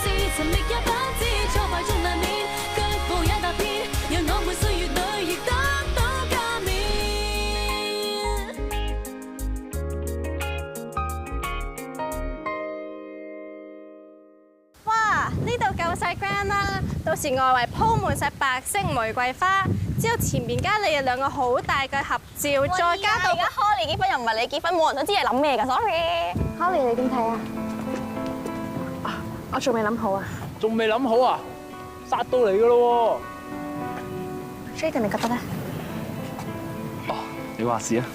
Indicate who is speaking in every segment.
Speaker 1: 事，尋覓也不知，挫敗中難免，腳步也踏遍，讓我們歲月裏亦得到加冕。
Speaker 2: 哇！呢度夠晒 grand 啦，到時外圍鋪滿晒白色玫瑰花，之後前面加你哋兩個好大嘅合照，再加到而家 Holly 結婚又唔係你結婚，冇人都知你諗咩㗎，sorry。Holly 你點睇啊？我仲未諗好啊。
Speaker 3: 仲未諗好啊？殺到嚟㗎咯喎
Speaker 2: ！Jaden 你覺得咧？
Speaker 3: 哦，你話事啊？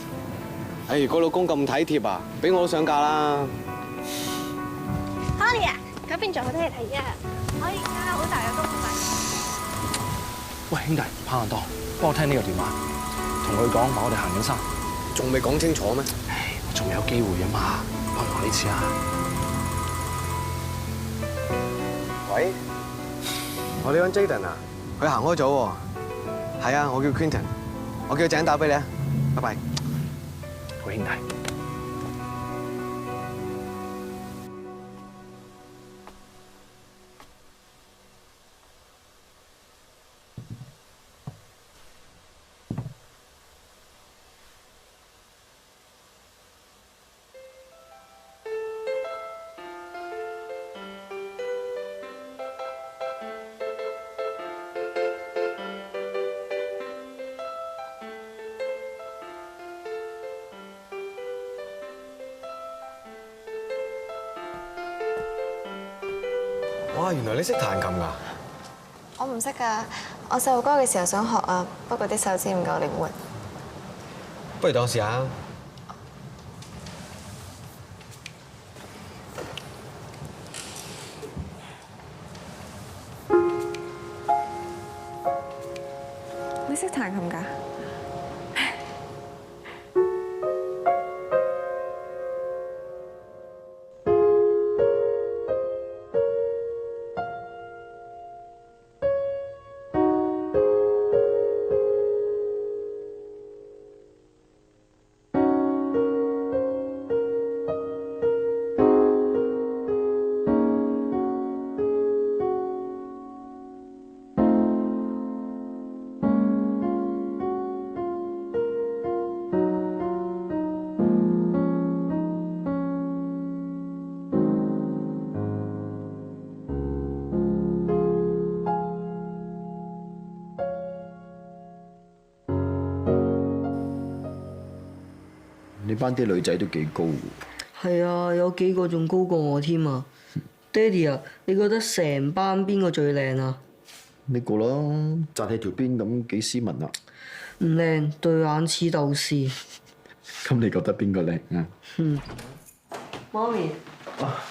Speaker 4: 哎，個老公咁體貼啊，俾我都想嫁啦。
Speaker 2: Holly 啊，嗰邊仲有好多嘢睇啊，可以加好大嘅公仔。
Speaker 3: 喂，兄弟，拍硬檔，幫我聽呢個電話，同佢講話我哋行緊山，
Speaker 4: 仲未講清楚咩？
Speaker 3: 唉，我仲有機會啊嘛，幫我呢次啊！
Speaker 4: 喂，我呢個 Jaden 啊，佢行開咗喎。係啊，我叫 Quinton，我叫井打俾你啊，拜拜。
Speaker 3: 好兄弟。
Speaker 4: 哇，原來你識彈琴㗎？
Speaker 5: 我唔識㗎，我細路哥嘅時候想學啊，不過啲手指唔夠靈活。
Speaker 4: 不如當試下。
Speaker 5: 你識彈琴㗎？
Speaker 6: 你班啲女仔都幾高喎。
Speaker 7: 係啊，有幾個仲高過我添啊！爹哋啊，你覺得成班邊個最靚啊？
Speaker 6: 呢個咯，紮起條辮咁幾斯文啊！
Speaker 7: 唔靚，對眼似豆豉。
Speaker 6: 咁你覺得邊個靚啊？
Speaker 7: 媽咪，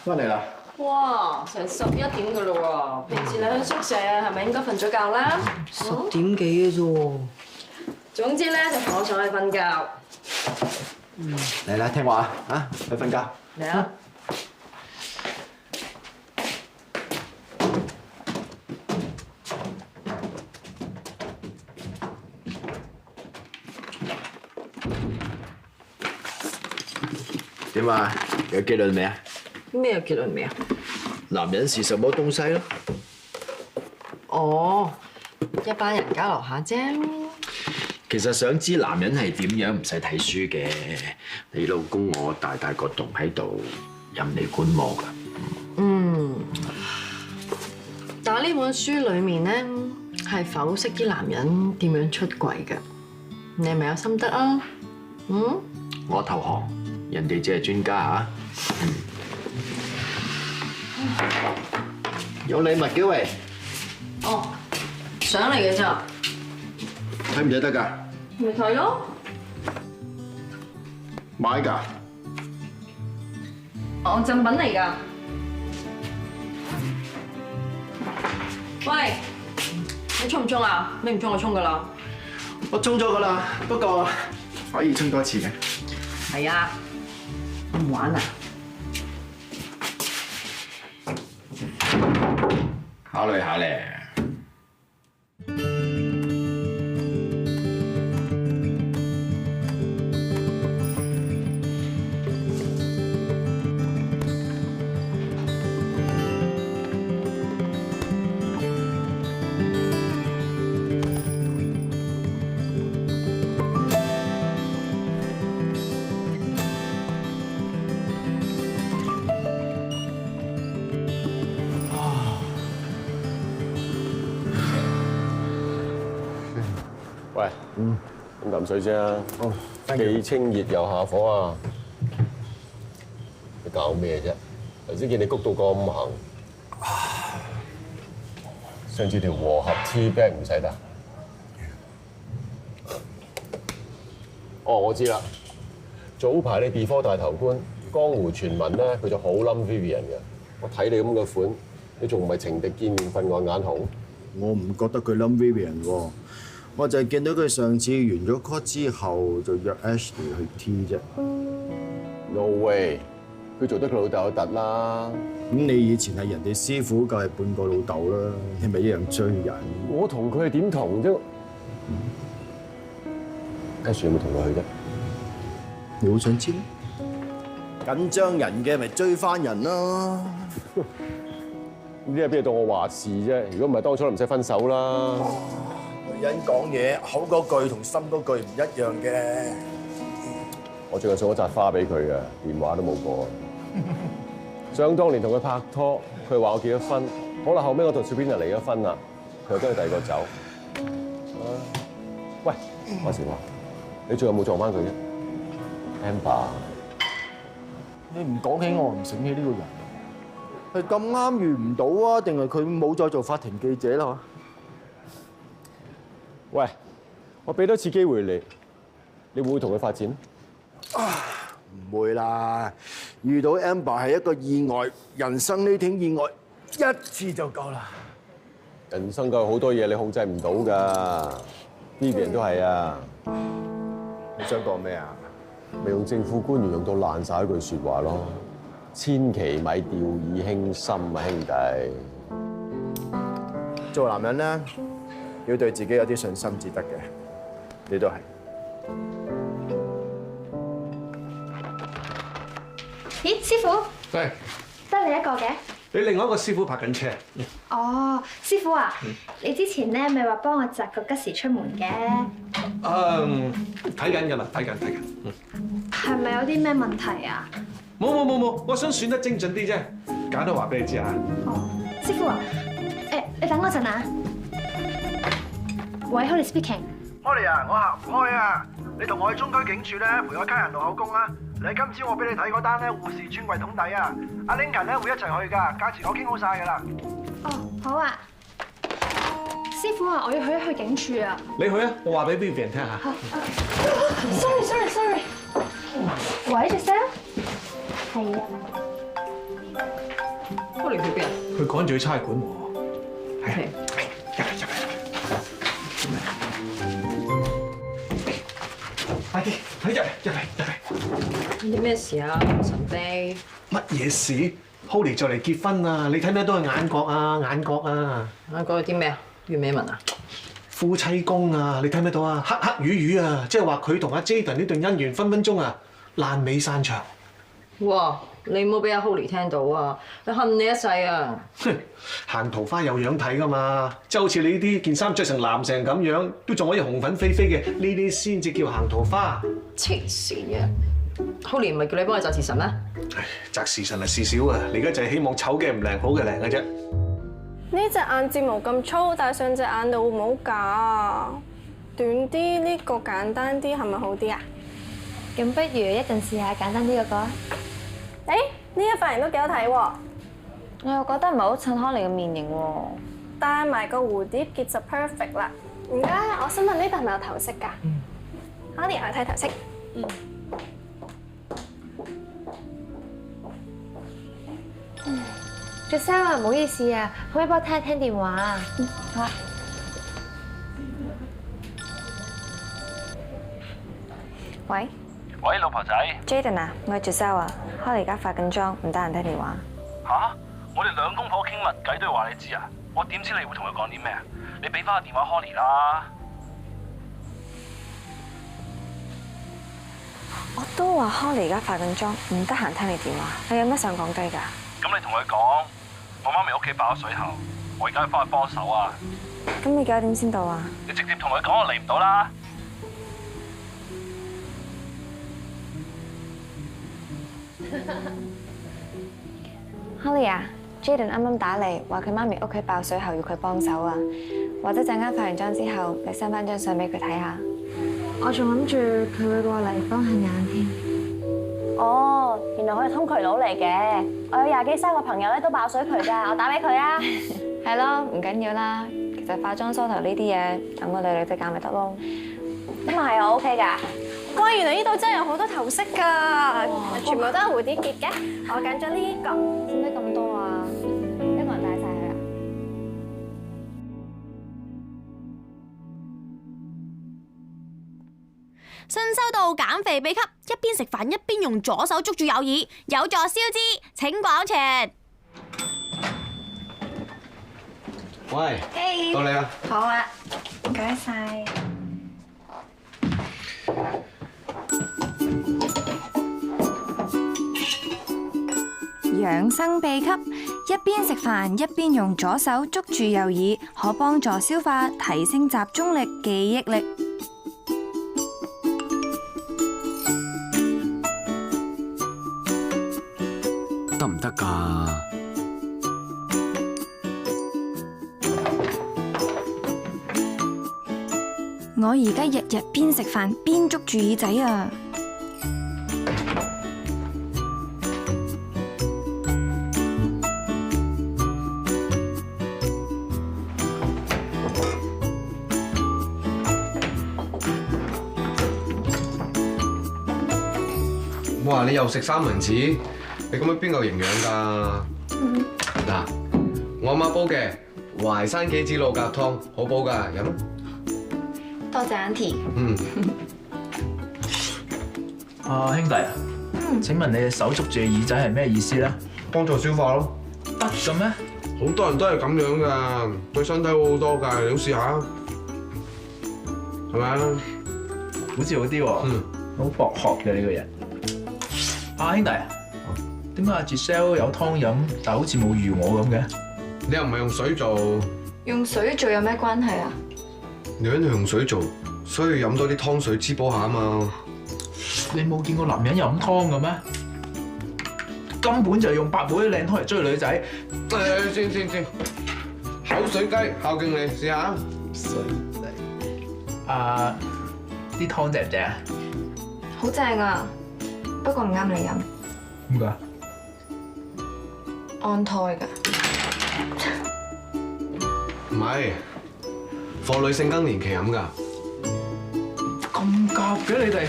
Speaker 6: 翻嚟啦！
Speaker 8: 哇，成11點噶咯喎！平時你喺宿舍係咪應該瞓咗覺啦
Speaker 7: 10點幾嘅啫喎。
Speaker 8: 總之咧就同我上去瞓覺。
Speaker 6: 嚟啦，聽話啊！去瞓覺。
Speaker 8: 嚟啊！
Speaker 6: 點啊？有結論未啊？
Speaker 8: 咩有結論未啊？
Speaker 6: 男人是什麼東西咯？
Speaker 8: 哦，一班人交流下啫。
Speaker 6: 其實想知男人係點樣，唔使睇書嘅。你老公我大大個洞喺度，任你觀摩㗎。
Speaker 8: 但係呢本書裡面咧係剖析啲男人點樣出軌嘅，你係咪有心得啊？
Speaker 6: 我投降，人哋只係專家嚇。有禮物嘅喂，
Speaker 8: 哦，上嚟嘅咋？
Speaker 6: 睇唔睇得㗎？
Speaker 8: 咪睇咯。
Speaker 6: 買㗎？
Speaker 8: 我贈品嚟㗎。喂，你沖唔沖啊？你唔沖我沖㗎啦。
Speaker 6: 我沖咗㗎啦，不過可以沖多次嘅。
Speaker 8: 係啊，唔玩啊？
Speaker 6: 考慮下咧。
Speaker 9: 喂，飲啖水先啊。既清熱又下火啊！你搞咩啫？頭先見你谷到咁行，上次條和合 T back 唔使得。哦，我知啦。早排你 before 大頭冠，江湖傳聞咧，佢就好冧 Vivian 嘅。我睇你咁嘅款，你仲唔係情敵見面分外眼紅？
Speaker 10: 我唔覺得佢冧 Vivian 喎，我就係見到佢上次完咗 call 之後就約 Ashley 去 T 啫。
Speaker 9: No way！ 佢做得佢老豆有突啦。
Speaker 10: 咁你以前係人哋師傅，夠係半個老豆啦，你咪一樣追人。
Speaker 9: 我同佢係點同啫？Ashley 有冇同佢去啫？
Speaker 10: 你好想知咩？緊張人嘅咪追翻人咯。
Speaker 9: 呢啲係邊度當我話事啫？如果唔係，當初都唔使分手啦。
Speaker 10: 女人講嘢口嗰句同心嗰句唔一樣嘅。
Speaker 9: 我最近送咗扎花俾佢嘅，電話都冇過。想當年同佢拍拖，佢話我結咗婚，好啦，後尾我同 Sabrina 離咗婚啦，佢又跟住第二個走。喂，話時話，你最近有冇撞翻佢啫 ？Amber，
Speaker 10: 你唔講起我唔醒起呢個人。係咁啱遇唔到啊？定係佢冇再做法庭記者啦？
Speaker 9: 喂，我俾多次機會你，你會唔會同佢發展？
Speaker 10: 唔會啦，遇到 Amber 係一個意外，人生呢挺意外一次就夠啦。
Speaker 9: 人生夠好多嘢你控制唔到㗎 ，Vivian 都係啊。
Speaker 10: 你想講咩啊？
Speaker 9: 咪用政府官員用到爛晒一句説話咯。千祈咪掉以輕心啊，兄弟！
Speaker 10: 做男人咧，要對自己有啲信心至得嘅，你都係。
Speaker 2: 咦，師傅？
Speaker 3: 喂，
Speaker 2: 得你一個嘅？
Speaker 3: 你另外一個師傅泊緊車。
Speaker 2: 哦，師傅啊，你之前咧咪話幫我擇個吉時出門嘅？
Speaker 3: 睇緊㗎啦，睇緊。
Speaker 2: 係咪有啲咩問題啊？
Speaker 3: 冇，我想選得精準啲啫，簡單話俾你知啊。
Speaker 2: 哦，師傅啊，你等我陣啊。喂 ，Holly speaking。Holly
Speaker 11: 啊，我行唔開啊！你同我去中區警署咧陪我家人錄口供啊！你今朝我俾你睇嗰單咧護士專櫃桶底啊！阿 Lincoln 咧會一齊去㗎，價錢我傾好晒㗎啦。
Speaker 2: 哦，好啊。師傅啊，我要去一去警署啊。
Speaker 3: 你去啊，我話俾 Vivian 聽下。
Speaker 2: Sorry。喂 ，Giselle。係啊。
Speaker 8: Holly去邊啊？
Speaker 3: 佢趕住去差館喎。係。入嚟。快啲，快啲入嚟。
Speaker 8: 啲咩事啊？神秘。
Speaker 3: 乜嘢事 ？Holly 就嚟結婚啦！你睇唔睇到佢眼角啊？眼角
Speaker 8: 有啲咩啊？叫咩文啊？
Speaker 3: 夫妻宮啊！你睇唔睇到啊？黑黑雨雨啊！即係話佢同阿 Jaden 呢段姻緣分分鐘啊爛尾散場。
Speaker 8: 哇！你唔好俾阿 Holly 聽到啊！佢恨你一世啊！
Speaker 3: 哼，行桃花有樣睇㗎嘛，即係好似你呢啲件衫着成藍成咁樣，都仲可以紅粉飛飛嘅，呢啲先至叫行桃花。
Speaker 8: 黐線嘅 ，Holly 唔係叫你幫佢擇時辰咩？
Speaker 3: 唉，擇時辰係事少啊，你而家就係希望醜嘅唔靚，好嘅靚嘅啫。
Speaker 2: 呢隻眼睫毛咁粗，戴上隻眼度會唔會好假啊？短啲，呢個簡單啲，係咪好啲啊？
Speaker 5: 咁不如一陣試下簡單啲嗰個啊？
Speaker 2: 誒，呢一髮型都幾好睇喎。
Speaker 5: 我又覺得唔係好襯Holly嘅面型喎。
Speaker 2: 戴埋個蝴蝶結就 perfect 啦。唔該，我想問呢度係咪有頭飾㗎？Holly，我睇頭飾。
Speaker 5: Giselle啊，唔好意思啊，可唔可以幫我聽一聽電話啊？好啊。喂，
Speaker 11: 老婆仔。
Speaker 5: Jaden 啊，我係 Giselle啊，Holly而家化緊妝，唔得閒聽電話。
Speaker 11: 吓？我哋兩公婆傾密偈都要話你知啊！我點知你會同佢講啲咩啊？你俾翻個電話 Holly 啦。
Speaker 5: 我都話 Holly 而家化緊妝，唔得閒聽你電話。你有乜想講低㗎？
Speaker 11: 咁你同佢講，我媽咪屋企爆咗水喉，我而家要翻去幫手啊！
Speaker 5: 咁你幾多點先到啊？
Speaker 11: 你直接同佢講我嚟唔到啦。
Speaker 5: Holly 啊， Jaden 啱啱打嚟，話佢媽咪屋企爆水喉要佢幫手啊，或者陣間化完妝之後，你 send 翻張相俾佢睇下。我仲諗住佢會過嚟幫下眼添。
Speaker 2: 哦，原來佢係通渠佬嚟嘅。我有23個朋友咧都爆水渠㗎，我打俾佢啊。
Speaker 5: 係咯，唔緊要啦。其實化妝梳頭呢啲嘢，等我哋女仔教咪得咯。
Speaker 2: 咁啊係，我 OK 㗎。哇！原來呢度真係有好多頭飾㗎，全部都係蝴蝶結嘅。我揀咗呢個，
Speaker 5: 使唔使咁多啊？一個人帶晒佢啊？
Speaker 1: 新收到減肥秘笈，一邊食飯一邊用左手捉住右耳，有助消脂。請廣傳。
Speaker 4: 喂，到你啦。
Speaker 5: 好啊，唔該晒。
Speaker 12: 養生秘笈：一邊食飯一邊用左手捉住右耳，可幫助消化，提升集中力、記憶力。
Speaker 4: 得唔得㗎？
Speaker 12: 我而家日日邊食飯邊捉住耳仔啊！
Speaker 4: 哇！你又食三文治，你咁樣邊夠營養㗎？嗱，我阿媽煲嘅淮山杞子老鴿湯，好補㗎，飲啊！
Speaker 5: 多謝 Auntie。
Speaker 13: 兄弟啊，請問你嘅手捉住嘅耳仔係咩意思咧？
Speaker 4: 幫助消化咯。
Speaker 13: 得嘅咩？
Speaker 4: 好多人都係咁樣㗎，對身體好好多㗎，你都試下，係咪啊？
Speaker 13: 好似好啲喎，好博學嘅呢個人。兄弟，點解阿 Giselle 有湯飲，但係好似冇預我咁嘅？
Speaker 4: 你又唔係用水做？
Speaker 5: 用水做有咩關係啊？
Speaker 4: 女人用水做，所以飲多啲湯水滋補下啊嘛。
Speaker 13: 你冇見過男人飲湯嘅咩？根本就係用百寶啲靚湯嚟追女仔。
Speaker 4: 先，口水雞孝敬你，試下。
Speaker 13: 水雞。啲湯正唔正啊？
Speaker 5: 好正啊，不過唔啱你飲。
Speaker 13: 點解？
Speaker 5: 安胎㗎。
Speaker 4: 唔係，貨女性更年期飲㗎。
Speaker 13: 咁夾嘅你哋？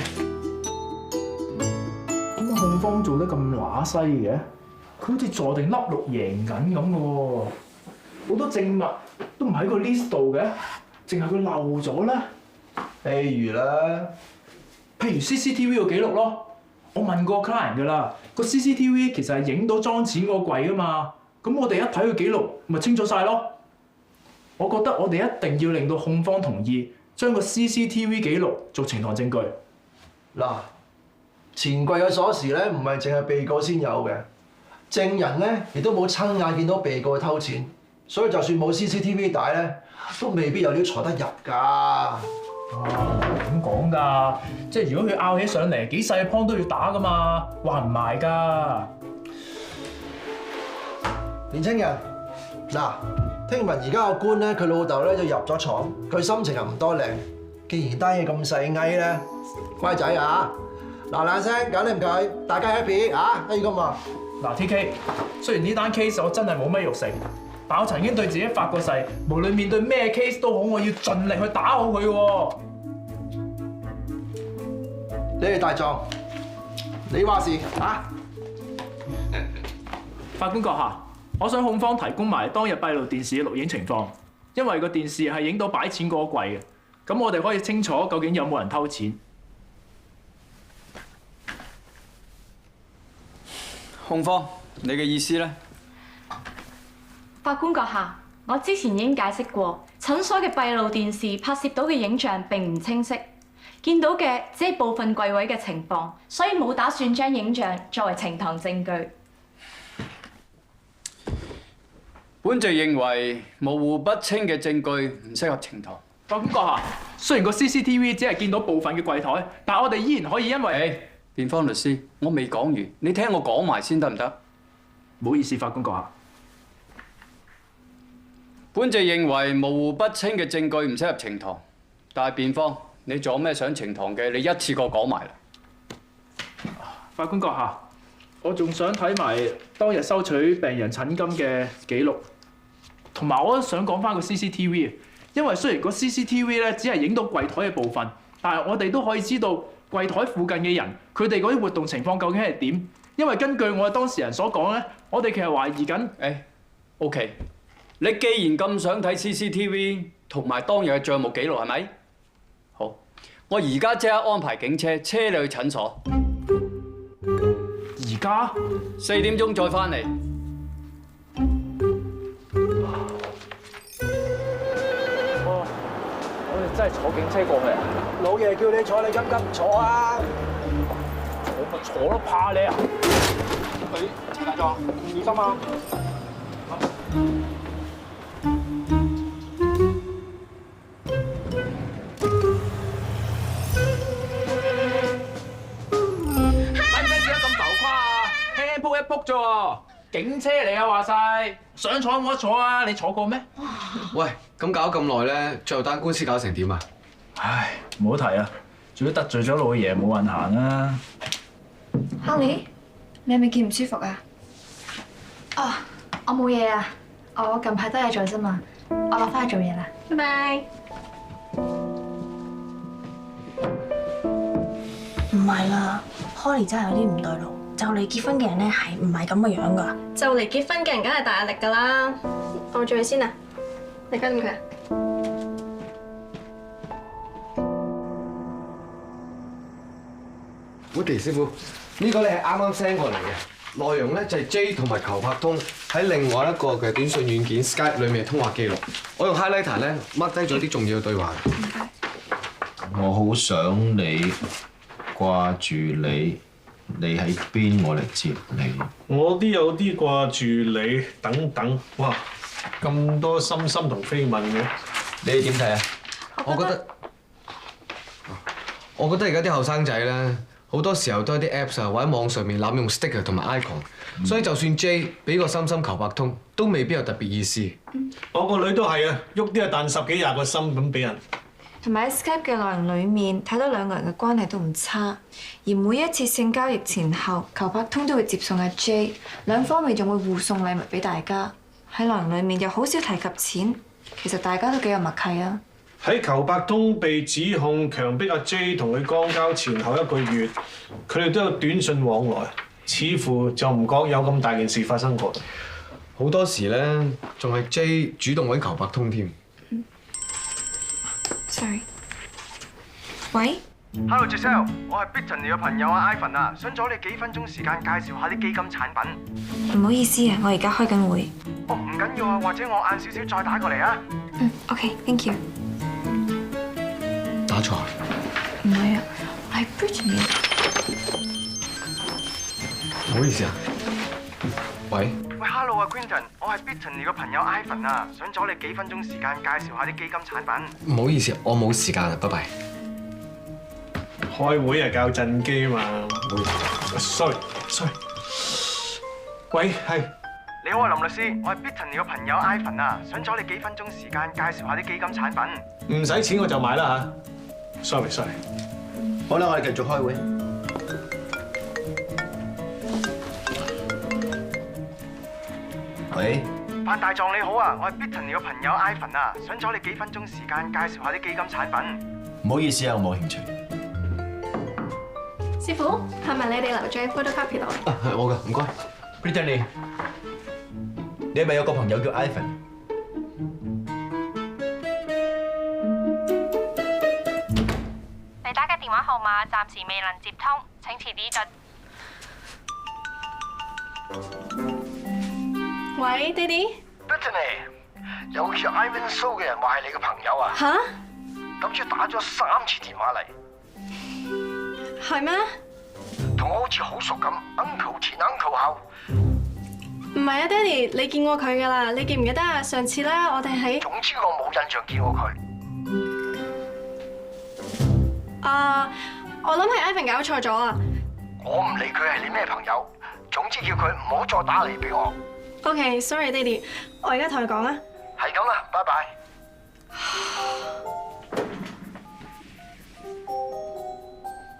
Speaker 13: 點解控方做得咁乸西嘅？佢好似坐定粒六贏緊咁嘅喎，好多證物都唔喺個 list 度嘅，淨係佢漏咗啦。譬如 CCTV 個記錄咯，我問過 client 㗎啦，個 CCTV 其實係影到裝錢嗰個櫃㗎嘛，咁我哋一睇個記錄咪清楚晒咯。我覺得我哋一定要令到控方同意，將個 CCTV 記錄做呈堂證據。
Speaker 11: 嗱，錢櫃嘅鎖匙咧，唔係淨係被告先有嘅，證人咧亦都冇親眼見到被告去偷錢，所以就算冇 CCTV 帶咧，都未必有料坐得入㗎。
Speaker 13: 咁講㗎，即係如果佢拗起上嚟，幾細嘅 point 都要打㗎嘛，還唔埋㗎。
Speaker 11: 年青人，嗱，聽聞而家個官咧，佢老豆咧就入咗廠，佢心情又唔多靚。既然單嘢咁細翳咧，乖仔啊，嗱聲，搞掂佢，大家 happy 啊，得意咁啊！
Speaker 13: 嗱 TK， 雖然呢單 case 我真係冇乜肉食，但我曾經對自己發過誓，無論面對咩 case 都好，我要盡力去打好佢喎。
Speaker 11: 你係大狀，你話事啊！
Speaker 13: 法官閣下，我想控方提供埋當日閉路電視嘅錄影情況，因為個電視係影到擺錢嗰個櫃嘅，咁我哋可以清楚究竟有冇人偷錢。
Speaker 14: 控方，你嘅意思咧？
Speaker 15: 法官閣下，我之前已經解釋過，診所嘅閉路電視拍攝到嘅影像並唔清晰，見到嘅只係部分櫃位嘅情況，所以冇打算將影像作為呈堂證據。
Speaker 14: 本席認為模糊不清嘅證據唔適合呈堂。
Speaker 13: 法官閣下，雖然個 CCTV 只係見到部分嘅櫃台，但我哋依然可以因為
Speaker 14: 辯方律師，我未講完，你聽我講埋先得唔得？
Speaker 13: 唔好意思，法官閣下。
Speaker 14: 本席認為模糊不清嘅證據唔適合呈堂，但係辯方你仲有咩想呈堂嘅？你一次過講埋啦。
Speaker 13: 法官閣下，我仲想睇埋當日收取病人診金嘅記錄，同埋我都想講翻個 CCTV， 因為雖然個 CCTV 咧只係影到櫃台嘅部分，但係我哋都可以知道櫃台附近嘅人佢哋嗰啲活動情況究竟係點。因為根據我哋當事人所講咧，我哋其實懷疑緊。
Speaker 14: OK， 你既然咁想睇 CCTV 同埋當日嘅帳目記錄係咪？好，我而家即刻安排警車車你去診所。
Speaker 13: 而家
Speaker 14: 4點鐘再翻嚟。
Speaker 13: 我哋真係坐警車過去啊！
Speaker 11: 老爺叫你坐，你急唔急坐啊？
Speaker 13: 我咪坐咯，怕你啊！
Speaker 11: 車大狀，小心啊！
Speaker 13: 撲一撲啫喎，警車嚟啊！話晒想坐冇得坐啊！你坐過咩？
Speaker 4: 喂，咁搞咁耐咧，最後單官司搞成點啊？
Speaker 13: 唉，唔好提啊！仲要得罪咗老爺，冇運行啊
Speaker 5: Holly， 你係咪見唔舒服啊？哦，我冇嘢啊，我近排多嘢做啫嘛，我落翻去做嘢啦，拜拜。
Speaker 2: 唔係啦 ，Holly 真係有啲唔對路。就嚟結婚嘅人咧，係唔係咁嘅樣噶？就嚟結婚嘅人，梗係大壓力噶啦。我做嘢先啊，你跟佢啊。
Speaker 4: Woody 師傅，呢個咧係啱啱 send 過嚟嘅，內容咧就係 J 同埋球拍通喺另外一個嘅短信軟件 Skype 裏面嘅通話記錄。我用 highlighter 咧 mark 低咗啲重要嘅對話。
Speaker 6: 我好想你，掛住你。你喺邊？我嚟接你。
Speaker 3: 我都有啲掛住你，等等。哇，咁多心心同飛吻嘅，
Speaker 6: 你哋點睇啊？
Speaker 4: 我覺得而家啲後生仔咧，好多時候都係啲 Apps 啊，或者網上面濫用 sticker 同埋 icon，所以就算 J 俾個心心求白通，都未必有特別意思。
Speaker 3: 我個女都係啊，喐啲啊彈10幾20個心咁俾人。
Speaker 5: 同埋喺 Skype 嘅內容裡面睇到兩個人嘅關係都唔差，而每一次性交易前後，球拍通都會接送阿 J， 兩方面仲會互送禮物俾大家。喺內容裡面又好少提及錢，其實大家都幾有默契啊。
Speaker 3: 喺球拍通被指控強迫阿 J 同佢肛交前後1個月，佢哋都有短信往來，似乎就唔覺有咁大件事發生過。
Speaker 4: 好多時咧，仲係 J 主動揾球拍通添。
Speaker 5: Sorry。喂
Speaker 16: ，Hello Giselle， 我係 Brittany 嘅朋友阿 Ivan 啊，想阻你幾分鐘時間介紹下啲基金產品。
Speaker 5: 唔好意思啊，我而家開緊會。
Speaker 16: 哦，唔緊要啊，或者我晏少少再打過嚟啊。
Speaker 5: OK，thank you。
Speaker 4: 打錯。
Speaker 5: 唔係啊，我係 Brittany。
Speaker 4: 唔好意思啊。喂。
Speaker 16: 喂 ，Hello 啊 Quinton， 我係 Brittany 嘅朋友 Ivan 啊，想阻你幾分鐘時間介紹下啲基金產品。
Speaker 4: 唔好意思，我冇時間啊，拜拜。
Speaker 3: 開會啊，教震機嘛。sorry。喂，係。
Speaker 16: 你好啊，林律師，我係 Brittany 嘅朋友 Ivan 啊，想阻你幾分鐘時間介紹下啲基金產品。
Speaker 3: 唔使錢我就買啦嚇。sorry。
Speaker 11: 好啦，我哋繼續開會。
Speaker 6: 喂，
Speaker 16: 范大狀你好啊，我係 Brittany 嘅朋友 Ivan 啊，想阻你幾分鐘時間介紹下啲基金產品。
Speaker 6: 唔好意思啊，我冇興趣。
Speaker 2: 師傅，係咪你哋留咗 photocopy 落嚟？
Speaker 4: 啊，係我㗎，唔該。
Speaker 6: Brittany， 你係咪有個朋友叫 Ivan？
Speaker 15: 你打嘅電話號碼暫時未能接通，請遲啲再。
Speaker 2: 喂，爹哋。
Speaker 10: Brittany， 有個叫 Ivan So 嘅人話係你嘅朋友啊。
Speaker 2: 吓？
Speaker 10: 今朝打咗3次電話嚟。
Speaker 2: 係咩？
Speaker 10: 同我好似好熟咁 ，uncle 前 uncle 後。
Speaker 2: 唔係啊，爹哋，你見過佢㗎啦？你記唔記得啊？上次咧，我哋喺……
Speaker 10: 總之我冇印象見過佢。
Speaker 2: 我諗係 Ivan 搞錯咗啊！
Speaker 10: 我唔理佢係你咩朋友，總之叫佢唔好再打嚟俾我。
Speaker 2: OK，sorry， 爹哋，我而家同佢講啦。
Speaker 16: 係咁啦，拜拜。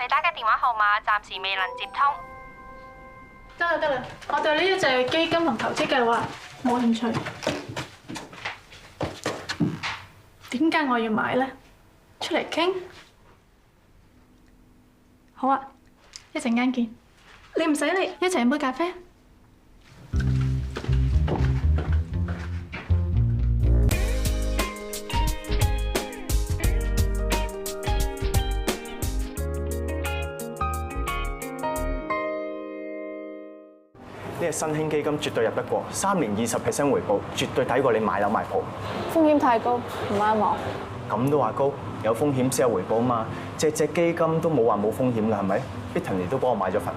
Speaker 15: 你打嘅電話號碼暫時未能接通。
Speaker 17: 得啦，我對呢一隻基金同投資計劃冇興趣。點解我要買呢？出嚟傾。好啊，一陣間見。你唔使嚟，一齊飲杯咖啡。
Speaker 16: 呢個新興基金絕對入得過，3年20% 回報，絕對抵過你買樓買鋪。
Speaker 2: 風險太高，唔啱我。
Speaker 16: 咁都話高，有風險先有回報嘛。隻基金都冇話冇風險㗎，係咪？Brittany都幫我買咗份。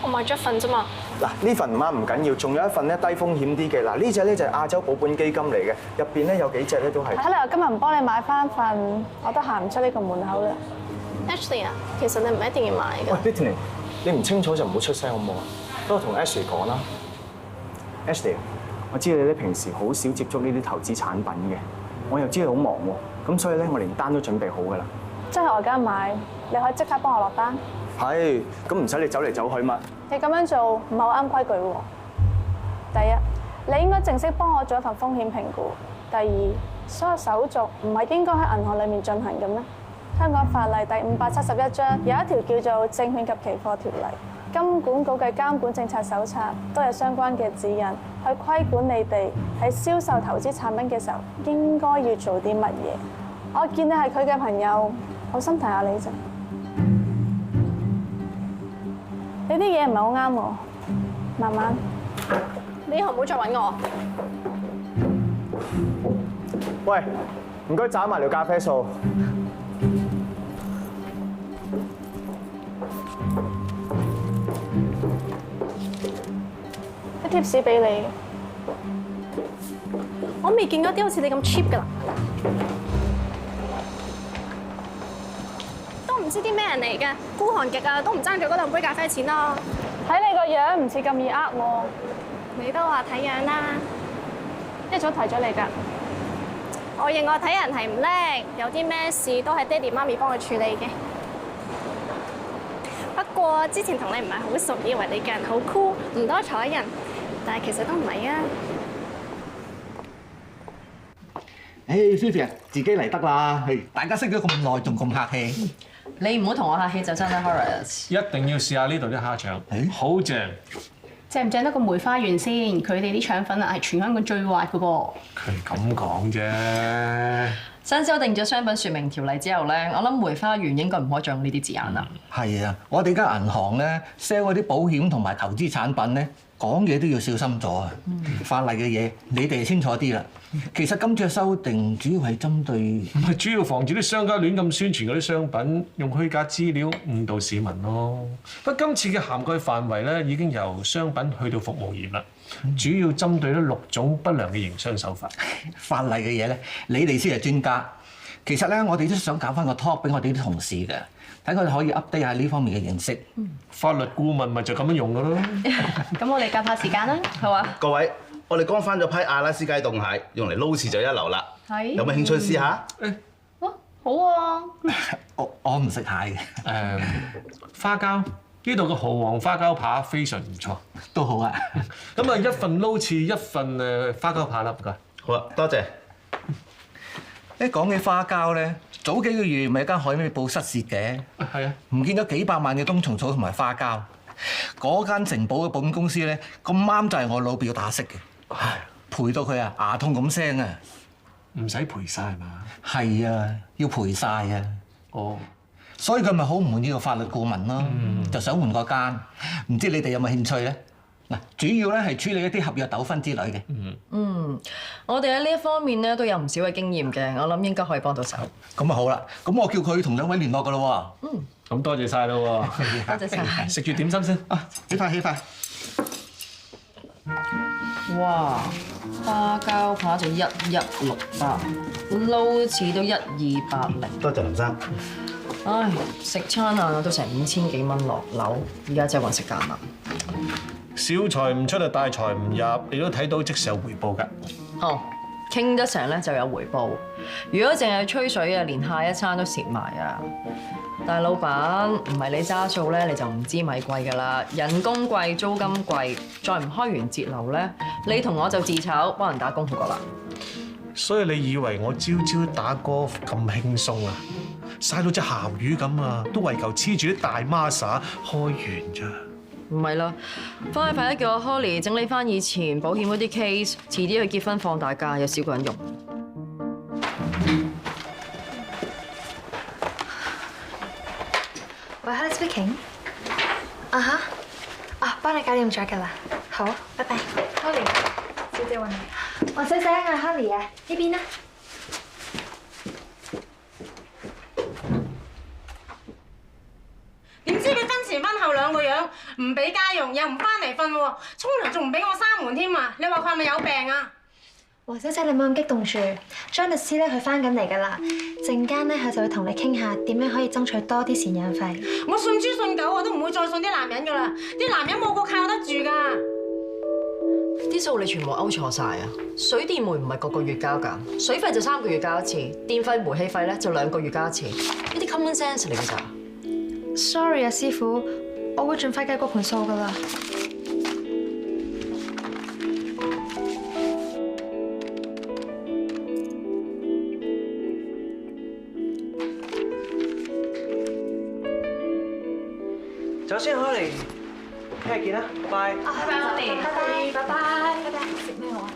Speaker 2: 我買咗份啫嘛。
Speaker 16: 嗱，呢份唔啱唔緊要，仲有一份咧低風險啲嘅。嗱，呢隻咧就係亞洲保本基金嚟嘅，入邊咧有幾隻咧都係。
Speaker 2: 睇嚟我今日唔幫你買翻份，我都行唔出呢個門口啦。Ashley 啊，其實你唔一定要買㗎。
Speaker 16: 喂 ，Brittany，你唔清楚就唔好出聲好唔好啊？都同 Ashley 講啦。Ashley， 我知你咧平時好少接觸呢啲投資產品嘅，我又知你好忙喎，咁所以咧我連單都準備好㗎啦。
Speaker 2: 即係我而家買，你可以即刻幫我落單。
Speaker 16: 係，咁唔使你走嚟走去嘛。
Speaker 2: 你咁樣做唔係好啱規矩喎。第一，你應該正式幫我做一份風險評估。第二，所有手續唔係應該喺銀行裡面進行嘅咩？香港法例第571章有一條叫做《證券及期貨條例》，金管局嘅監管政策手冊都有相關嘅指引，去規管你哋喺銷售投資產品嘅時候應該要做啲乜嘢。我見你係佢嘅朋友，好心提下你啫。你啲嘢唔係好啱我，慢慢。你以後唔好再揾我。
Speaker 16: 喂，唔該找埋條咖啡數。
Speaker 2: 啲貼士俾你，我未見過啲好似你咁 cheap 㗎啦，都唔知啲咩人嚟嘅，孤寒極啊，都唔爭咗嗰2杯咖啡錢咯。睇你個樣唔似咁易呃喎，你都話睇樣啦，一早提咗你㗎。我認我睇人係唔叻，有啲咩事都係爹哋媽咪幫佢處理嘅。不過之前同你唔係好熟，以為你嘅人好 cool， 唔多睬人。但係其實都唔係啊！Vivian
Speaker 18: 自己嚟得啦，大家識咗咁耐，仲咁客氣。
Speaker 8: 你唔好同我客氣就真係 Horace。
Speaker 3: 一定要試下呢度啲蝦腸，好正。
Speaker 15: 正唔正得過梅花園先？佢哋啲腸粉啊係全香港最滑嘅噃。
Speaker 3: 佢咁講啫。
Speaker 8: 新修訂咗商品説明條例之後咧，我諗梅花園應該唔可以再用呢啲字眼啦。
Speaker 18: 係啊，我哋間銀行咧 sell 嗰啲保險同埋投資產品咧，講嘢都要小心咗啊！法例嘅嘢你哋清楚啲啦。其實今次嘅修訂主要係針對，
Speaker 3: 唔係主要防止啲商家亂咁宣傳嗰啲商品，用虛假資料誤導市民咯。不過今次嘅涵蓋範圍咧，已經由商品去到服務業啦，主要針對咗6種不良嘅營商手法。
Speaker 18: 法例嘅嘢咧，你哋先係專家。其實咧，我哋都想搞翻個 talk 俾我哋啲同事嘅，睇佢哋可以 update 下呢方面嘅認識。
Speaker 3: 法律顧問咪就咁樣用㗎咯。
Speaker 15: 咁我哋夾下時間啦，好啊。
Speaker 19: 各位，我哋剛翻咗批阿拉斯加凍蟹，用嚟撈翅就一流啦。
Speaker 15: 係。
Speaker 19: 有冇興趣試下？
Speaker 15: 好啊。
Speaker 18: 我唔食蟹嘅。
Speaker 3: 花膠呢度嘅蠔皇花膠扒非常唔錯，
Speaker 18: 都好啊。
Speaker 3: 咁啊，一份撈翅，一份花膠扒粒㗎。
Speaker 19: 好啊，多謝。
Speaker 18: 一講起花膠咧，早幾個月咪有間海味鋪失竊嘅，
Speaker 3: 係啊，
Speaker 18: 唔見咗幾百萬嘅冬蟲草同埋花膠。嗰間城堡嘅保險公司咧，咁啱就係我老表打識嘅，賠到佢啊牙痛咁聲啊！
Speaker 3: 唔使賠晒係嘛？
Speaker 18: 係啊，要賠晒啊！
Speaker 3: 哦，
Speaker 18: 所以佢咪好唔滿意個法律顧問咯，就想換個間。唔知你哋有冇興趣咧？嗱，主要咧係處理一啲合約糾紛之類嘅。
Speaker 8: 我哋喺呢一方面咧都有唔少嘅經驗嘅，我諗應該可以幫到手。
Speaker 18: 咁啊好啦，咁我叫佢同兩位聯絡噶咯喎。
Speaker 3: 咁多謝晒咯喎。
Speaker 8: 多謝晒。
Speaker 3: 食住點心先。
Speaker 18: 啊，起快起快。
Speaker 8: 哇！花膠扒就1168，撈翅都1280。
Speaker 19: 多謝林生。
Speaker 8: 唉，食餐啊都成5000幾蚊落樓，而家真係揾食艱難。
Speaker 3: 小財唔出就大財唔入，你都睇到即時有回報㗎。
Speaker 8: 哦，傾得成咧就有回報。如果淨係吹水啊，連下一餐都蝕埋啊！但係老闆唔係你揸數咧，你就唔知米貴㗎啦。人工貴，租金貴，再唔開源節流咧，你同我就自炒幫人打工好過啦。
Speaker 3: 所以你以為我朝朝打 golf 咁輕鬆啊？嘥到隻鹹魚咁啊，都為求黐住啲大孖沙開源咋？
Speaker 8: 唔係啦，翻去快啲叫我 Holly 整理翻以前保險嗰啲 case， 遲啲去結婚放大假有少個人用。
Speaker 5: 喂 ，Hello speaking。啊哈，啊，幫你搞掂咗㗎啦。好，拜拜。Holly， 小姐揾你。我小姐啊 ，Holly 啊，呢邊啦。
Speaker 2: 點知佢婚前婚後兩個樣，唔俾家用，又唔翻嚟瞓喎，沖涼仲唔俾我閂門添啊！你話佢係咪有病啊？
Speaker 5: 黃小姐，你冇咁激動住，張律師咧佢翻緊嚟㗎啦，陣間咧佢就會同你傾下點樣可以爭取多啲贍養費。
Speaker 2: 我信豬信狗我都唔會再信啲男人㗎啦，啲男人冇個靠得住㗎。
Speaker 8: 啲數你全部勾錯晒啊！水電煤唔係個月交㗎，水費就3個月交一次，電費煤氣費咧就2個月交一次，呢啲 common sense 嚟㗎咋。
Speaker 5: Sorry 啊，師傅，我會盡快計嗰盤數㗎啦。
Speaker 11: 走先，Holly，聽日見啦，拜。
Speaker 2: 拜拜，Holly，拜拜，拜拜，拜拜。
Speaker 5: 食咩好啊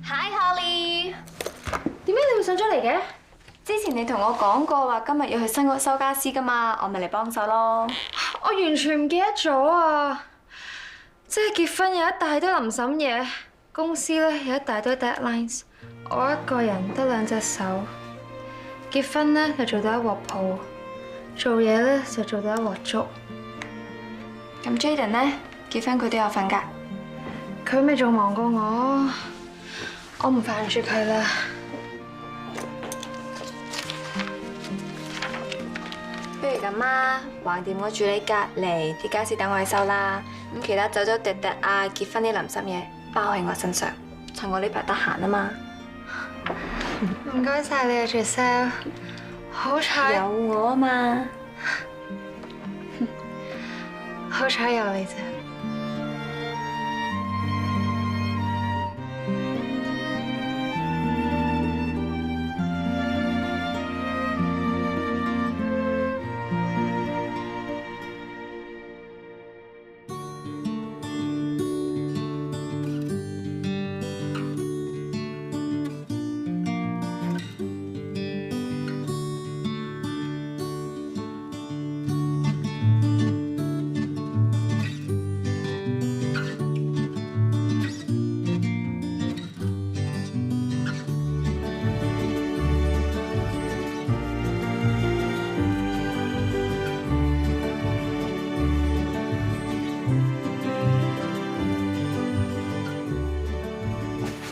Speaker 5: ？Hi
Speaker 12: Holly，
Speaker 5: 點解你會上咗嚟嘅？
Speaker 12: 之前你同我講過話今日要去新屋收家私㗎嘛，我咪嚟幫手咯。
Speaker 5: 我完全唔記得咗啊！即係結婚有一大堆臨審嘢，公司咧有一大堆 deadlines， 我一個人得2隻手，結婚咧就做到一鑊泡，做嘢咧就做到一鑊粥。
Speaker 12: 咁 Jaden 呢？結婚佢都有份㗎。
Speaker 5: 佢咪仲忙過我唔煩住佢啦。
Speaker 12: 不如咁啊，橫掂我住你隔離，啲家私等我去收啦。咁其他走走趯趯啊，結婚啲臨審嘢包喺我身上，趁我呢排得閒啊嘛。
Speaker 5: 唔該晒你啊 Giselle， 好彩
Speaker 12: 有我啊嘛。
Speaker 5: 好彩有你啫。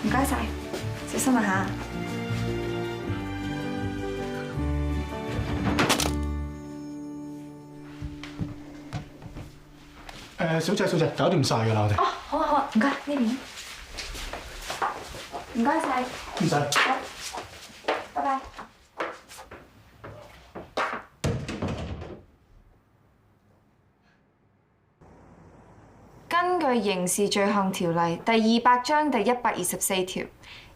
Speaker 12: 唔該晒，小心啊嚇。
Speaker 13: 小姐，搞掂晒㗎啦，我哋。
Speaker 12: 哦，好啊好啊，唔該，呢邊。唔該晒。
Speaker 13: 唔使。
Speaker 12: 拜拜。根據刑事罪行條例第200章第124條，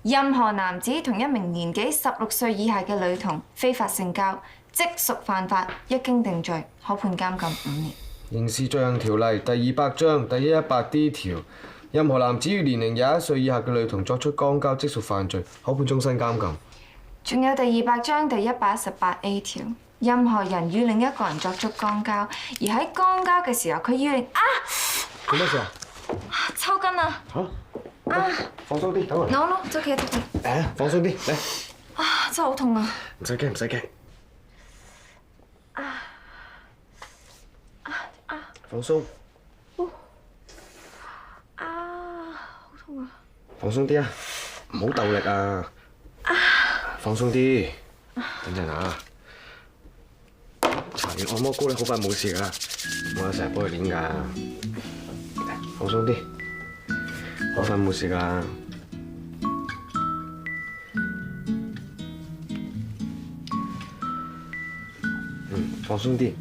Speaker 12: 任何男子同一名年紀16歲以下嘅女童非法性交，即屬犯法，一經定罪，可判監禁5年。
Speaker 4: 刑事罪行條例第200章第118D 條，任何男子與年齡21歲以下嘅女童作出肛交，即屬犯罪，可判終身監禁。
Speaker 12: 仲有第200章第118A 條，任何人與另一個人作出肛交，而喺肛交嘅時候，佢要令
Speaker 4: 做咩事啊？
Speaker 12: 抽筋啊！
Speaker 4: 嚇！放鬆啲，等我。
Speaker 12: No，it's okay，it's okay。
Speaker 4: 放鬆啲，嚟。
Speaker 12: 真係好痛啊！
Speaker 4: 唔使驚，唔使驚。放鬆。
Speaker 12: 好痛啊！
Speaker 4: 放鬆啲啊，唔好鬥力啊。放鬆啲。等陣啊。搽完按摩膏咧，好快冇事㗎啦，我成日幫佢練㗎。放鬆啲，好快冇事㗎啦。放鬆啲。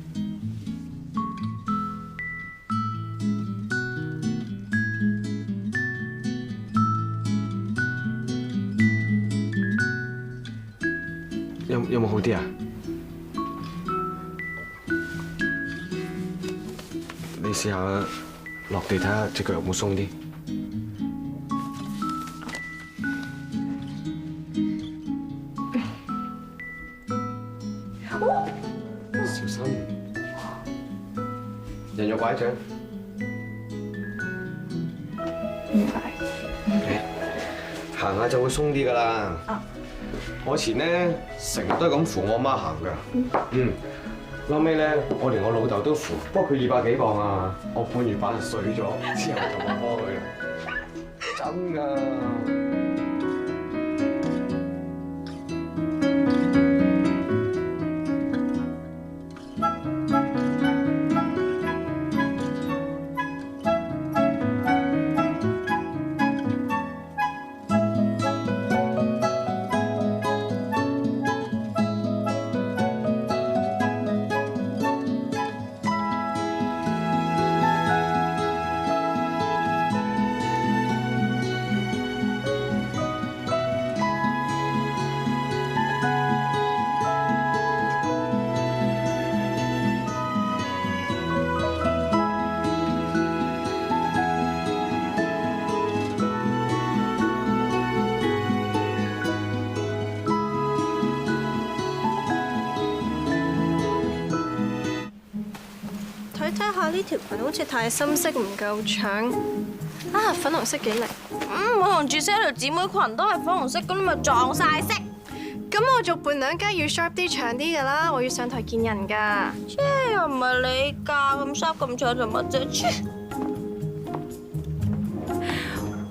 Speaker 4: 有冇好啲啊？你試下落地睇下隻腳有冇鬆啲。小心，人有拐杖。
Speaker 12: 唔該。
Speaker 4: 行下就會鬆啲㗎啦。我以前咧成日都係咁扶我媽行㗎。後尾咧，我連我老豆都扶，不過佢200幾磅啊，我半月板就碎咗，之後就唔幫佢啦。真㗎。
Speaker 2: 睇下呢條裙好似太深色唔夠長，粉紅色幾靚。
Speaker 5: 我同住 set 條姊妹裙都係粉紅色，咁你咪撞晒色。
Speaker 2: 咁我做伴娘梗係要 sharp 啲長啲㗎啦，我要上台見人㗎。
Speaker 5: 又唔係你㗎，咁 sharp 咁長做乜啫？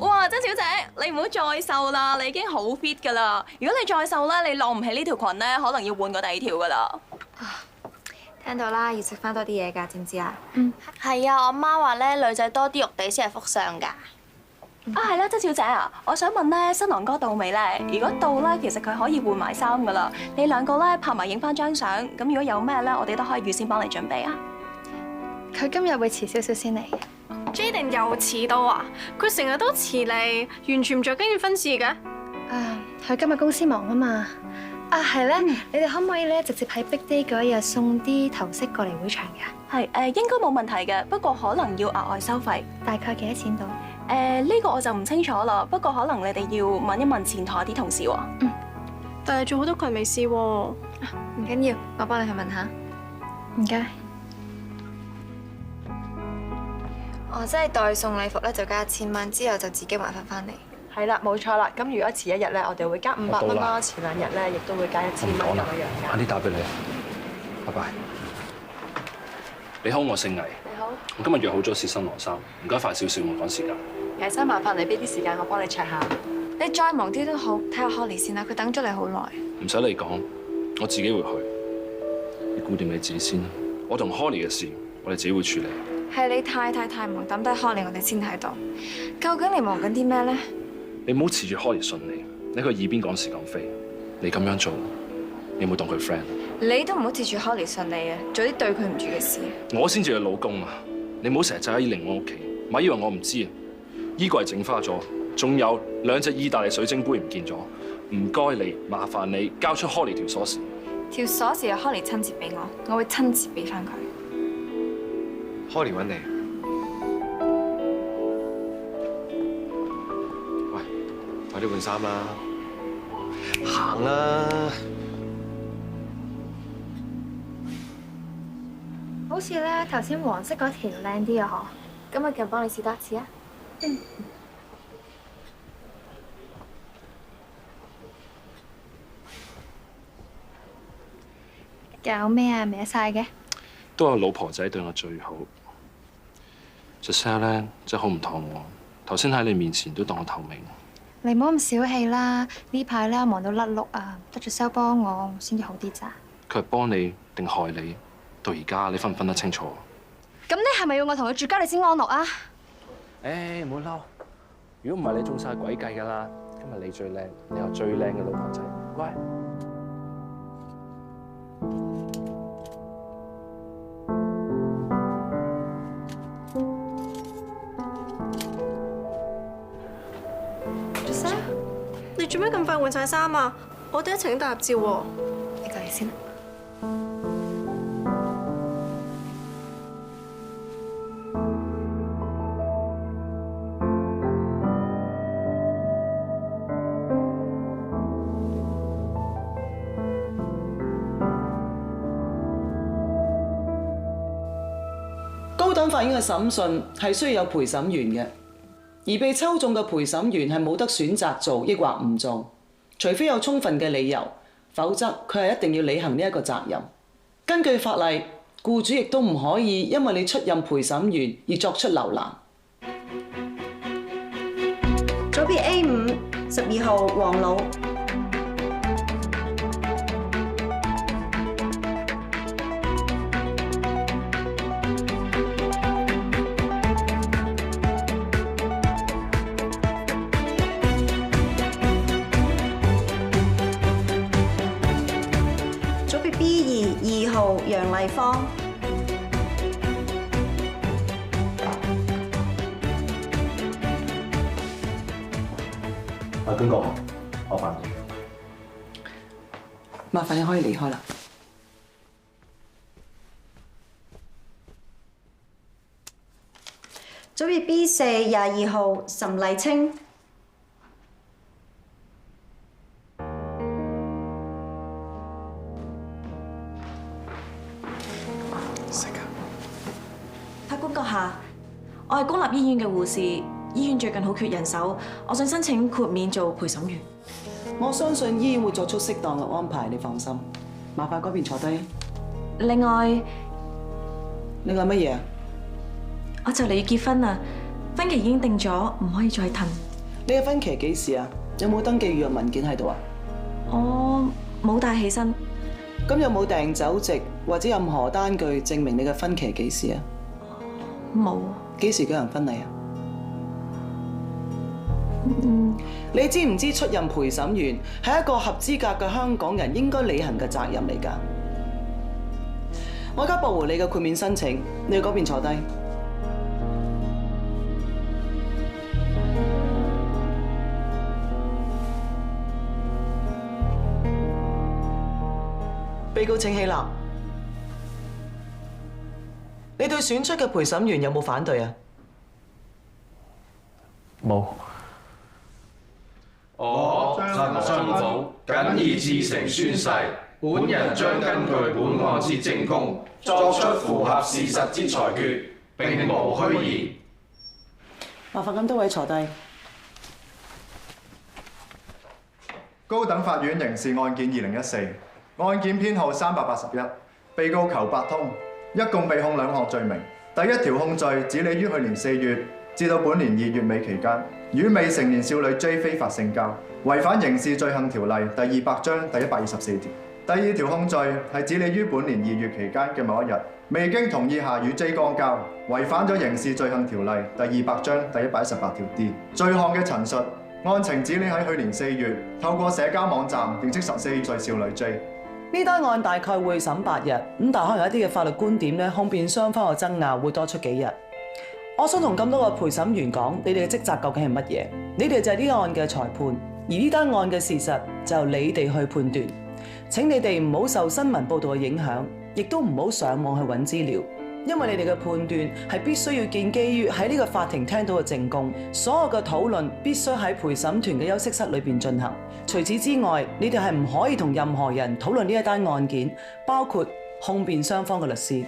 Speaker 20: 哇，曾小姐，你唔好再瘦啦，你已經好 fit 㗎啦。如果你再瘦咧，你晾唔起呢條裙咧，可能要換個第二條㗎啦。
Speaker 12: 聽到啦，要食翻多啲嘢㗎，知唔知啊？
Speaker 5: 係啊，我媽話咧，女仔多啲肉地先係福相㗎。
Speaker 20: 係啦，曾小姐啊，我想問咧，新郎哥到未咧？如果到咧，其實佢可以換埋衫㗎啦。你兩個咧拍埋影翻張相，咁如果有咩咧，我哋都可以預先幫你準備啊。
Speaker 12: 佢今日會遲少少先嚟。
Speaker 2: Jaden 又遲到啊！佢成日都遲嚟，完全唔着跟住分事嘅。
Speaker 12: 佢今日公司忙啊嘛。係咧，你哋可唔可以咧直接喺 Big Day 嗰日送啲頭飾過嚟會場㗎？
Speaker 20: 係應該冇問題嘅，不過可能要額外收費。
Speaker 12: 大概幾多錢到？
Speaker 20: 呢個我就唔清楚啦，不過可能你哋要問一問前台啲同事喎。
Speaker 2: 但係做好多裙未試喎。
Speaker 12: 唔緊要，我幫你去問下。唔該。我真係代送禮服咧，就加1000蚊，之後就自己還翻嚟。
Speaker 8: 係啦，冇錯啦。咁如果遲一日咧，我哋會加500蚊啦；遲2日咧，亦都會加1000蚊咁樣樣。
Speaker 4: 晏啲打俾你，拜拜。
Speaker 21: 你好，我姓魏。
Speaker 8: 你好。
Speaker 21: 我今日約好咗試新郎衫，唔該快少少，我趕時間。
Speaker 8: 其實麻煩你俾啲時間我幫你 check 下。
Speaker 12: 你再忙啲都好，睇下 Holly 先啦，佢等咗你好耐。
Speaker 21: 唔使你講，我自己會去。你顧掂你自己先啦。我同 Holly 嘅事，我哋自己會處理。
Speaker 12: 係你太忙，抌低 Holly 我哋先睇到。究竟你忙緊啲咩咧？
Speaker 21: 你唔好恃住 Holly 順利，你喺佢耳邊講是講非。你咁樣做，你有冇當佢 friend？
Speaker 12: 你都唔好恃住 Holly 順利啊，做啲對佢唔住嘅事。
Speaker 21: 我先至係老公啊！你唔好成日擠喺另我屋企，咪以為我唔知啊！衣櫃整花咗，仲有2隻意大利水晶杯唔見咗。唔該你，麻煩你交出 Holly 條鎖匙。
Speaker 12: 條鎖匙係 Holly 親自俾我會親自俾翻佢。
Speaker 4: Holly 揾你。喂，快啲換衫啦，行啦。
Speaker 12: 好似咧頭先黃色嗰條靚啲啊，嗬！今日就幫你試多一次啊。搞咩啊？歪晒嘅。
Speaker 21: 都有老婆仔對我最好。Giselle 咧真係好唔妥我，頭先喺你面前都當我透明。
Speaker 12: 你唔好咁小氣啦！呢排咧忙到甩碌啊，得Giselle幫我先至好啲咋。
Speaker 21: 佢係幫你定害你？到而家你分唔分得清楚？
Speaker 12: 咁你係咪要我同佢絕交你先安樂啊？
Speaker 21: 誒，唔好嬲！如果唔係你中晒鬼計㗎啦！今日你最靚，你有最靚嘅老婆仔，乖。
Speaker 2: Giselle，你做咩咁快換晒衫啊？我哋一齊影大合照喎。
Speaker 12: 你過嚟先。
Speaker 7: 高等法院嘅審訊係需要有陪審員嘅，而被抽中嘅陪審員係冇得選擇做，抑或唔做，除非有充分嘅理由，否則佢係一定要履行呢一個責任。根據法例，僱主亦都唔可以因為你出任陪審員而作出留難。
Speaker 22: 組別 A5 12號黃老。B2 2號楊麗芳。
Speaker 16: 阿官哥，我煩你。
Speaker 7: 麻煩你可以離開啦。
Speaker 22: 組別 B4 22號岑麗清。
Speaker 20: 官閣下，我係公立醫院嘅護士，醫院最近好缺人手，我想申請豁免做陪審員。
Speaker 7: 我相信醫院會作出適當嘅安排，你放心。麻煩嗰邊坐低。
Speaker 20: 另外
Speaker 7: 乜嘢啊？
Speaker 20: 我就嚟要結婚啦，婚期已經定咗，唔可以再褪。
Speaker 7: 你嘅婚期幾時啊？有冇登記預約文件喺度啊？
Speaker 20: 我冇帶起身。
Speaker 7: 咁有冇訂酒席或者任何單據證明你嘅婚期幾時啊？
Speaker 20: 冇。
Speaker 7: 幾時舉行婚禮啊？你知唔知出任陪審員係一個合資格嘅香港人應該履行嘅責任嚟㗎？我而家駁回你嘅豁免申請，你去嗰邊坐低。被告請起立。你對選出嘅陪審員有冇反對啊？
Speaker 3: 冇。
Speaker 23: 我曾信保謹以至誠宣誓，本人將根據本案之證供，作出符合事實之裁決，並無虛言。
Speaker 7: 麻煩咁多位坐低。
Speaker 24: 高等法院刑事案件2014，案件編號381，被告裘伯通，一共被控2項罪名。第一條控罪指你於去年4月至到本年2月尾期間，與未成年少女 J 非法性交，違反刑事罪行條例第200章第124條。第二條控罪係指你於本年2月期間嘅某一日，未經同意下與 J 肛交，違反咗刑事罪行條例第200章第118條 D。罪項嘅陳述，案情指你喺去年4月透過社交網站認識14歲少女 J。
Speaker 7: 呢單案大概會審8日，咁但係可能有一啲嘅法律觀點咧，控辯雙方嘅爭拗會多出幾日。我想同咁多個陪審員講，你哋嘅職責究竟係乜嘢？你哋就係呢案嘅裁判，而呢單案嘅事實就由你哋去判斷。請你哋唔好受新聞報導嘅影響，亦都唔好上網去揾資料，因為你哋嘅判斷係必須要建基於喺呢個法庭聽到嘅證供。所有嘅討論必須喺陪審團嘅休息室裏邊進行。除此之外，你哋係唔可以同任何人討論呢一單案件，包括控辯雙方嘅律師。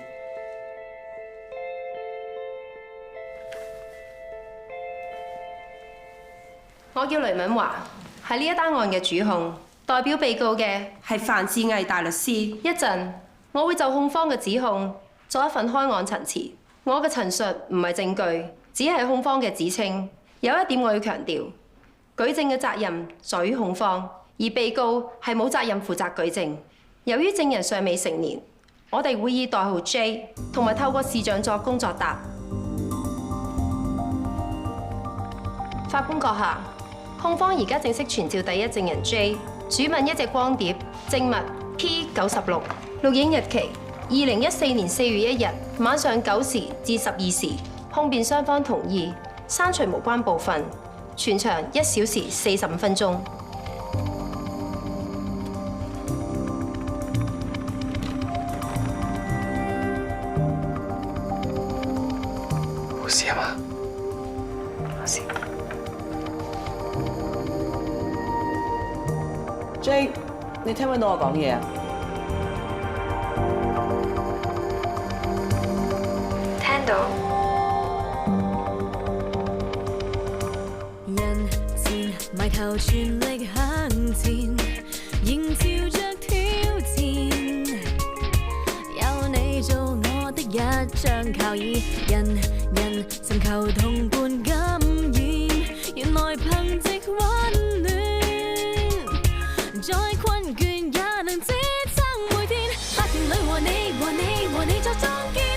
Speaker 25: 我叫雷敏華，係呢一單案嘅主控，代表被告嘅係范志毅大律師。一陣我會就控方嘅指控作一份開案陳詞。我嘅陳述唔係證據，只係控方嘅指稱。有一點我要強調，舉證嘅責任在於控方，而被告係冇責任負責舉證。由於證人尚未成年，我哋會以代號 J 同埋透過視像作供作答。法官閣下，控方而家正式傳召第一證人 J， 主問一隻光碟，證物 P96， 錄影日期2014年4月1日晚上9時至12時，控辯雙方同意刪除無關部分，全長1小時45分鐘。
Speaker 4: 冇事啊嘛？
Speaker 20: 冇事。
Speaker 7: J， 你聽唔聽到我講嘢啊？
Speaker 5: 聽到。
Speaker 1: 人前埋頭全力向前，迎照着挑戰。有你做我的一張靠椅，人人尋求同伴感染，原來憑藉溫暖。再困倦也能支撐每天，法庭裏和你作莊堅。